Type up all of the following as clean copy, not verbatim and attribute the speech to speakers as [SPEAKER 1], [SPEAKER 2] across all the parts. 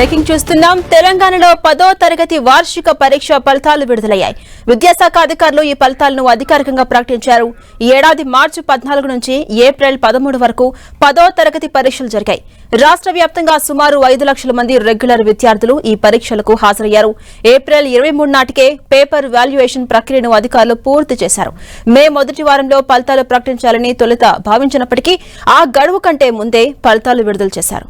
[SPEAKER 1] Breaking చూస్తున్నాం. తెలంగాణలో 10వ తరగతి వార్షిక పరీక్ష ఫలితాలు విడుదలయ్యాయి. విద్యాశాఖ అధికారులు ఈ ఫలితాలను అధికారికంగా ప్రకటించారు. ఈ ఏడాది మార్చి 14 నుంచి ఏప్రిల్ 13 వరకు 10వ తరగతి పరీక్షలు జరిగాయి. రాష్ట్ర వ్యాప్తంగా సుమారు 5 లక్షల మంది రెగ్యులర్ విద్యార్థులు ఈ పరీక్షలకు హాజరయ్యారు. ఏప్రిల్ 23 నాటికే పేపర్ వాల్యుయేషన్ ప్రక్రియను అధికారులు పూర్తి చేశారు. మే మొదటి వారంలో ఫలితాలు ప్రకటించాలని తొలుత భావించినప్పటికీ ఆ గడువు కంటే ముందే ఫలితాలు విడుదల చేశారు.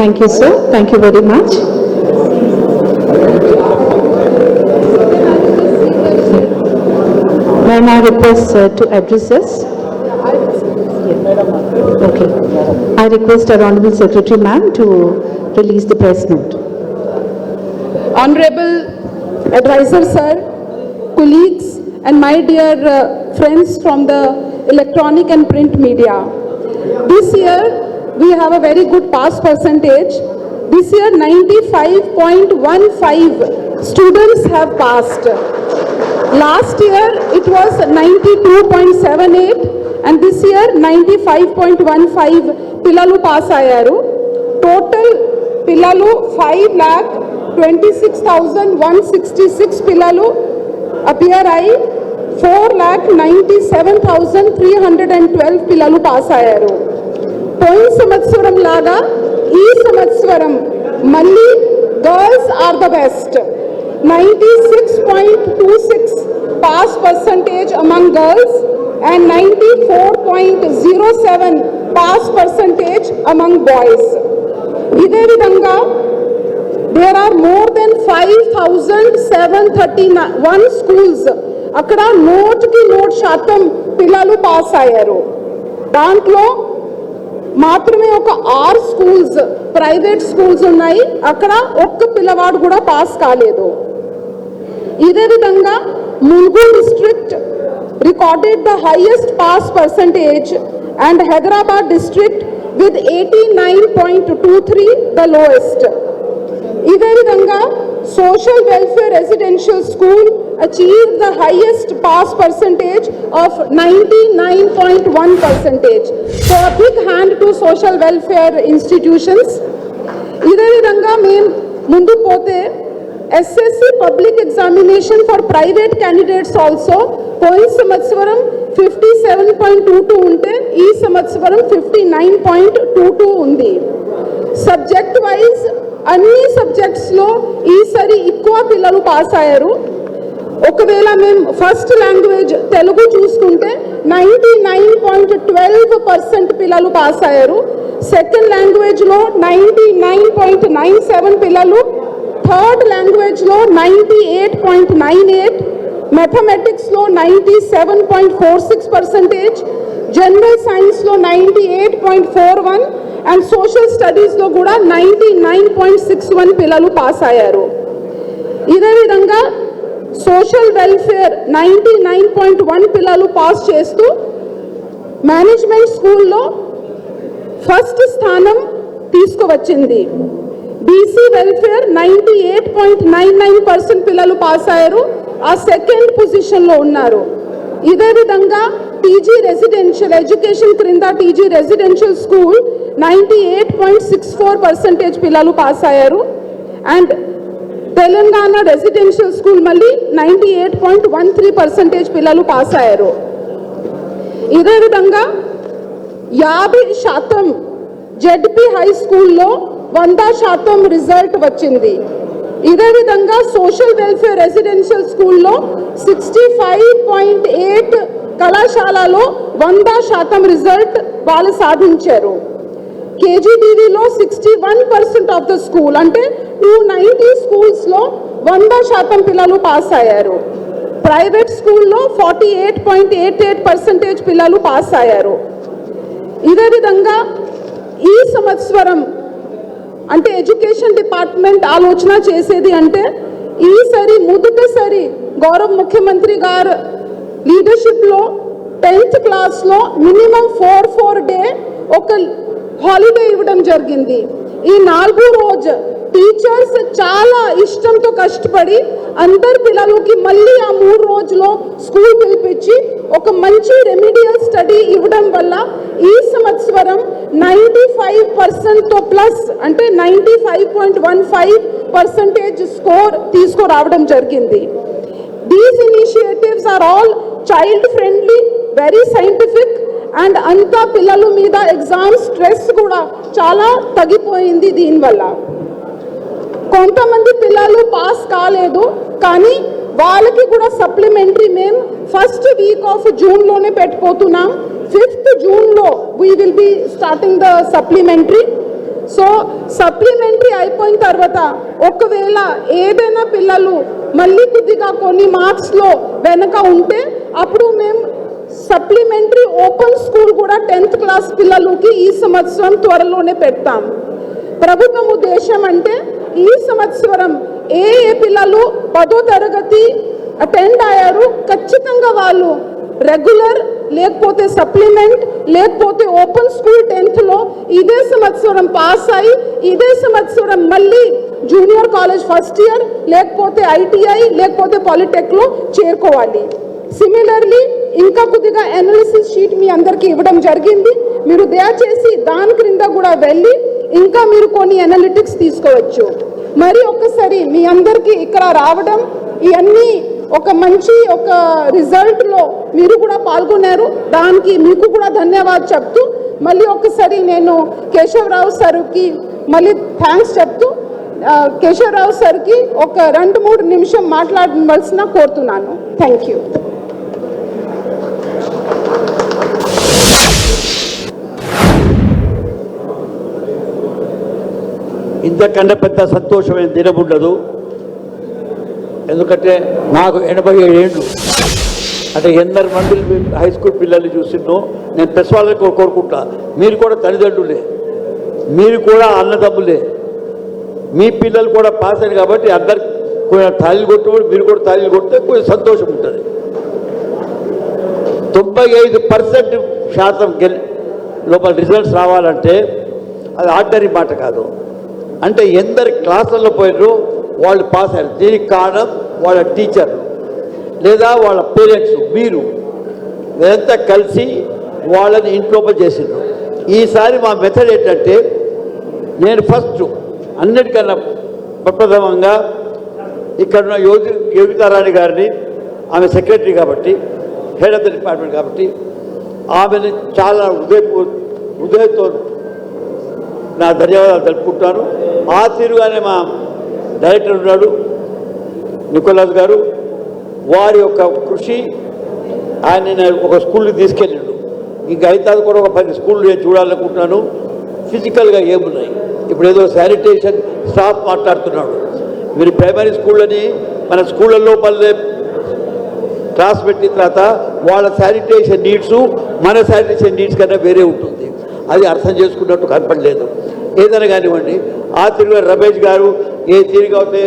[SPEAKER 2] Thank you, sir. Thank you very much. May I request to address us? Okay. I request our Honorable Secretary Ma'am to release the press note.
[SPEAKER 3] Honorable Advisor Sir, colleagues and my dear friends from the electronic and print media. This year we have a very good pass percentage. This year 95.15 students have passed. Last year it was 92.78 and this year 95.15 pillalu pass ayaru. Total pillalu 5,26,166 pillalu appear ayi 4,97,312 pillalu pass ayaru. పోయిన సంవత్సరం లాగా ఈ సంవత్సరం మళ్ళీ girls are the best. 96.26 pass percentage among girls and 94.07 pass percentage among boys. ఇదే విధంగా there are more than 5,731 schools. అక్కడ 100% పిల్లలు పాస్ అయ్యారు. దాంట్లో మాత్రమే ఒక 6 స్కూల్స్ ప్రైవేట్ స్కూల్స్ ఉన్నాయి, అక్కడ ఒక్క పిల్లవాడు కూడా పాస్ కాలేదు. ఇదే విధంగా Mulugu district recorded the highest pass percentage and Hyderabad district with 89.23 the lowest. ఇదే విధంగా social welfare residential school achieved the highest pass percentage of 99.1%. So a big hand to social welfare institutions. ఇదే విధంగా మేము ముందు పోతే SSC public examination for private candidates also పోయిన సంవత్సరం 57.22 ఉంటే ఈ సంవత్సరం 59.22 ఉంది. సబ్జెక్ట్ వైజ్ అన్ని సబ్జెక్ట్స్లో ఈసారి ఎక్కువ పిల్లలు పాస్ అయ్యారు. ఒకవేళ మేము ఫస్ట్ లాంగ్వేజ్ తెలుగు చూసుకుంటే 99.12% పిల్లలు పాస్ అయ్యారు. సెకండ్ లాంగ్వేజ్లో 99.97 పిల్లలు, థర్డ్ లాంగ్వేజ్లో 98.98, మ్యాథమెటిక్స్లో 97.46%, జనరల్ సైన్స్లో 98.41 అండ్ సోషల్ స్టడీస్లో కూడా 99.61 పిల్లలు పాస్ అయ్యారు. ఇదే విధంగా సోషల్ వెల్ఫేర్ 99.1 పిల్లలు పాస్ చేస్తూ మేనేజ్మెంట్ స్కూల్లో ఫస్ట్ స్థానం తీసుకువచ్చింది. బీసీ వెల్ఫేర్ 98.99% పిల్లలు పాస్ అయ్యారు, ఆ సెకండ్ పొజిషన్లో ఉన్నారు. ఇదే విధంగా టీజీ రెసిడెన్షియల్ ఎడ్యుకేషన్ క్రింద టీజీ రెసిడెన్షియల్ స్కూల్ 98.64% పిల్లలు పాస్ అయ్యారు. అండ్ తెలంగాణ రెసిడెన్షియల్ స్కూల్ మళ్ళీ 98.13% పిల్లలు పాస్ అయ్యారు. ఇదే విధంగా 50% జెడ్పీ హై స్కూల్లో 100% రిజల్ట్ వచ్చింది. ఇదే విధంగా సోషల్ వెల్ఫేర్ రెసిడెన్షియల్ స్కూల్లో 65.8 కళాశాలలో 100% రిజల్ట్ వాళ్ళు సాధించారు. కేజీబీవీలో 61% ఆఫ్ ద స్కూల్ అంటే 290 స్కూల్స్లో 100% పిల్లలు పాస్ అయ్యారు. ప్రైవేట్ స్కూల్లో 48.88% పిల్లలు పాస్ అయ్యారు. ఇదే విధంగా ఈ సంవత్సరం అంటే ఎడ్యుకేషన్ డిపార్ట్మెంట్ ఆలోచన చేసేది అంటే ఈసారి మొదటిసారి గౌరవ ముఖ్యమంత్రి గారు లీడర్షిప్లో 10th క్లాస్లో మినిమం 4 డే ఒక హాలిడే ఇవ్వడం జరిగింది. ఈ 4 రోజు టీచర్స్ చాలా ఇష్టంతో కష్టపడి అందరు పిల్లలకి మళ్ళీ ఆ 3 రోజుల్లో స్కూల్ పిలిపించి ఒక మంచి రెమిడియల్ స్టడీ ఇవ్వడం వల్ల ఈ సంవత్సరం 95% ప్లస్ అంటే 95.15% స్కోర్ తీసుకురావడం జరిగింది. These initiatives are all child friendly, very scientific and అంతా పిల్లల మీద ఎగ్జామ్ స్ట్రెస్ కూడా చాలా తగ్గిపోయింది దీనివల్ల. కొంతమంది పిల్లలు పాస్ కాలేదు కానీ వాళ్ళకి కూడా సప్లిమెంటరీ మేము ఫస్ట్ వీక్ ఆఫ్ జూన్లోనే పెట్టిపోతున్నాం. 5th జూన్లో we will be starting the supplementary. So supplementary అయిపోయిన తర్వాత ఒకవేళ ఏదైనా పిల్లలు మళ్ళీ కొద్దిగా కొన్ని మార్క్స్లో వెనక ఉంటే అప్పుడు మేము సప్లిమెంటరీ ఓపెన్ స్కూల్ కూడా 10th క్లాస్ పిల్లలకి ఈ సంవత్సరం త్వరలోనే పెడతాం. ప్రభుత్వం ఉద్దేశం అంటే ఈ సంవత్సరం ఏ పిల్లలు 10వ తరగతి అటెండ్ అయ్యారు ఖచ్చితంగా వాళ్ళు రెగ్యులర్ లేకపోతే సప్లిమెంట్ లేకపోతే ఓపెన్ స్కూల్ 10thలో ఇదే సంవత్సరం పాస్ అయ్యి ఇదే సంవత్సరం మళ్ళీ జూనియర్ కాలేజ్ ఫస్ట్ ఇయర్ లేకపోతే ఐటీఐ లేకపోతే పాలిటెక్లో చేరుకోవాలి. సిమిలర్లీ ఇంకా కొద్దిగా అనాలిసిస్ షీట్ మీ అందరికీ ఇవ్వడం జరిగింది. మీరు దయచేసి దాని క్రింద కూడా వెళ్ళి ఇంకా మీరు కొన్ని అనాలిటిక్స్ తీసుకోవచ్చు. మరి ఒక్కసారి మీ అందరికీ ఇక్కడ రావడం ఇవన్నీ ఒక మంచి ఒక రిజల్ట్లో మీరు కూడా పాల్గొన్నారు, దానికి మీకు కూడా ధన్యవాదాలు చెప్తూ మళ్ళీ ఒక్కసారి నేను కేశవరావు సార్కి మళ్ళీ థ్యాంక్స్ చెప్తూ కేశవరావు సార్కి ఒక 2-3 నిమిషం మాట్లాడవలసిన కోరుతున్నాను. Thank you.
[SPEAKER 4] ఇంతకన్నా పెద్ద సంతోషమైన దినం ఉండదు. ఎందుకంటే నాకు 87 ఏళ్ళు అంటే ఎందరు మంది హై స్కూల్ పిల్లల్ని చూసినో నేను ప్రెస్ వాళ్ళకి కోరుకుంటా, మీరు కూడా తల్లిదండ్రులే, మీరు కూడా అన్నదమ్ములే, మీ పిల్లలు కూడా పాస్ అయ్యారు కాబట్టి అందరికి కొంచెం తాళీలు కొట్టు, మీరు కూడా తాళీలు కొడితే కొంచెం సంతోషం ఉంటుంది. 95% లోపల రిజల్ట్స్ రావాలంటే అది ఆర్డినరీ మాట కాదు. అంటే ఎందరి క్లాసుల్లో పోయినారో వాళ్ళు పాస్ అయ్యారు. దీనికి కారణం వాళ్ళ టీచర్ లేదా వాళ్ళ పేరెంట్స్, మీరు వీరంతా కలిసి వాళ్ళని ఇంట్లోపల చేసిండ్రు. ఈసారి మా మెథడ్ ఏంటంటే నేను ఫస్ట్ అన్నిటికన్నా ప్రప్రథమంగా ఇక్కడున్న యోగితారాణి గారిని, ఆమె సెక్రటరీ కాబట్టి హెడ్ ఆఫ్ ద డిపార్ట్మెంట్ కాబట్టి ఆమెని చాలా హృదయంతో నా ధన్యవాదాలు తెలుపుకుంటాను. ఆ తీరుగానే మా డైరెక్టర్ ఉన్నాడు నికోలాస్ గారు, వారి యొక్క కృషి ఆయన ఒక స్కూల్కి తీసుకెళ్ళాడు. ఇంకా అయితే కూడా ఒక 10 స్కూళ్ళు నేను చూడాలనుకుంటున్నాను. ఫిజికల్గా ఏమున్నాయి, ఇప్పుడు ఏదో శానిటేషన్ స్టాఫ్ మాట్లాడుతున్నాడు. మీరు ప్రైమరీ స్కూళ్ళని మన స్కూళ్ళల్లో పల్లె క్లాస్ పెట్టిన తర్వాత వాళ్ళ శానిటేషన్ నీడ్స్ మన శానిటేషన్ నీడ్స్ కన్నా వేరే ఉంటుంది. అది అర్థం చేసుకున్నట్టు కనపడలేదు. ఏదైనా కానివ్వండి, ఆ తిరుగు రమేష్ గారు ఏ తిరిగి అవుతే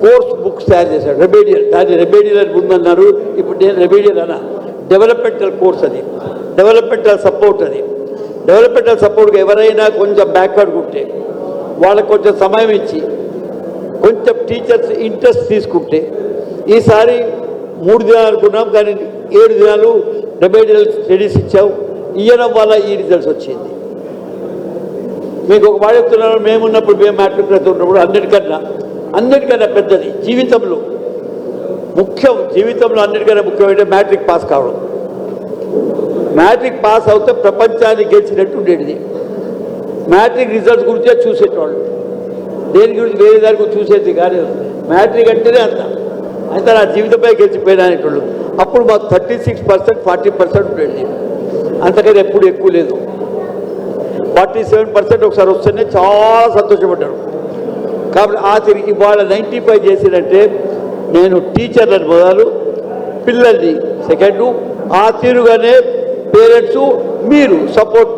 [SPEAKER 4] కోర్స్ బుక్స్ తయారు చేశాడు. రెమెడియల్, దాన్ని రెమెడియల్ అని ముందన్నారు, ఇప్పుడు నేను రెమెడియల్ అన్నా. డెవలప్మెంటల్ కోర్స్ అది, డెవలప్మెంటల్ సపోర్ట్ అది. డెవలప్మెంటల్ సపోర్ట్గా ఎవరైనా కొంచెం బ్యాక్వర్డ్ ఉంటే వాళ్ళకు కొంచెం సమయం ఇచ్చి కొంచెం టీచర్స్ ఇంట్రెస్ట్ తీసుకుంటే, ఈసారి 3 దినాలు అనుకున్నాం కానీ 7 దినాలు రెమెడియల్ స్టడీస్ ఇచ్చావు. ఇవ్వడం వల్ల ఈ రిజల్ట్స్ వచ్చింది. మీకు ఒక మాట చెప్తున్నాను, మేమున్నప్పుడు మేము మ్యాట్రిక్ ఉన్నప్పుడు అన్నిటికన్నా పెద్దది జీవితంలో అన్నిటికన్నా ముఖ్యమైన మ్యాట్రిక్ పాస్ కావడం. మ్యాట్రిక్ పాస్ అవుతే ప్రపంచాన్ని గెలిచినట్టు ఉండేది. మ్యాట్రిక్ రిజల్ట్స్ గురించే చూసేటవాళ్ళు, దేని గురించి వేరే దాని గురించి చూసేది కానీ మ్యాట్రిక్ అంటేనే అంత నా జీవితంపై గెలిచిపోయినా అనేటోళ్ళు. అప్పుడు మాకు 36%, 40% ఉండేది, అంతకని ఎప్పుడు ఎక్కువ లేదు. 47% ఒకసారి వస్తేనే చాలా సంతోషపడ్డారు. కాబట్టి ఆ తిరిగి ఇవాళ 95 చేసినట్టే నేను టీచర్లను మొదలు పిల్లల్ని సెకండు, ఆ తీరుగానే పేరెంట్స్ మీరు సపోర్ట్